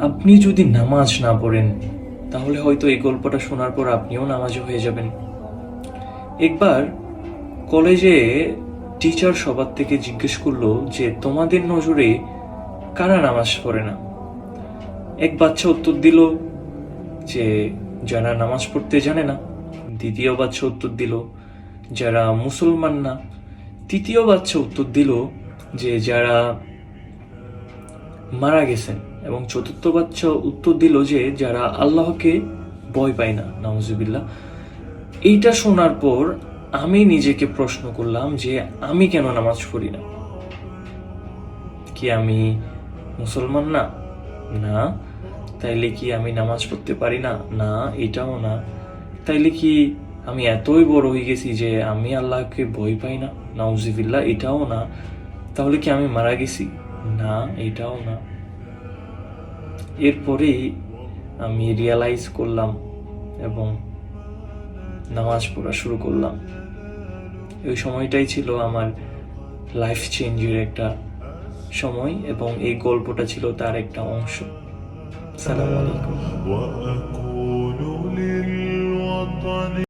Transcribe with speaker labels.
Speaker 1: আপনি যদি নামাজ না পড়েন তাহলে হয়তো এই গল্পটা শোনার পর আপনিও নামাজি হয়ে যাবেন। একবার কলেজে টিচার সবার থেকে জিজ্ঞেস করলো যে তোমাদের নজরে কারা নামাজ পড়ে না। এক বাচ্চা উত্তর দিল যে যারা নামাজ পড়তে জানে না। দ্বিতীয় বাচ্চা উত্তর দিল যারা মুসলমান না। তৃতীয় বাচ্চা উত্তর দিল যে যারা মারা গেছেন। এবং চতুর্থ বাচ্চা উত্তর দিল যে যারা আল্লাহকে ভয় পায় না, নাউজুবিল্লাহ। এইটা শোনার পর আমি নিজেকে প্রশ্ন করলাম যে আমি কেন নামাজ পড়ি না? কি আমি মুসলমান না? না। তাইলে কি আমি নামাজ পড়তে পারি না? না, এটাও না। তাইলে কি আমি এতই বড় হয়ে গেছি যে আমি আল্লাহকে ভয় পাই না? নাউজুবিল্লাহ, এটাও না। তাহলে কি আমি মারা গেছি? না, এটাও না। এরপরেই আমি রিয়ালাইজ করলাম এবং নামাজ পড়া শুরু করলাম। ওই সময়টাই ছিল আমার লাইফ চেঞ্জের একটা সময় এবং এই গল্পটা ছিল তার একটা অংশ। সালাম আলাইকুম।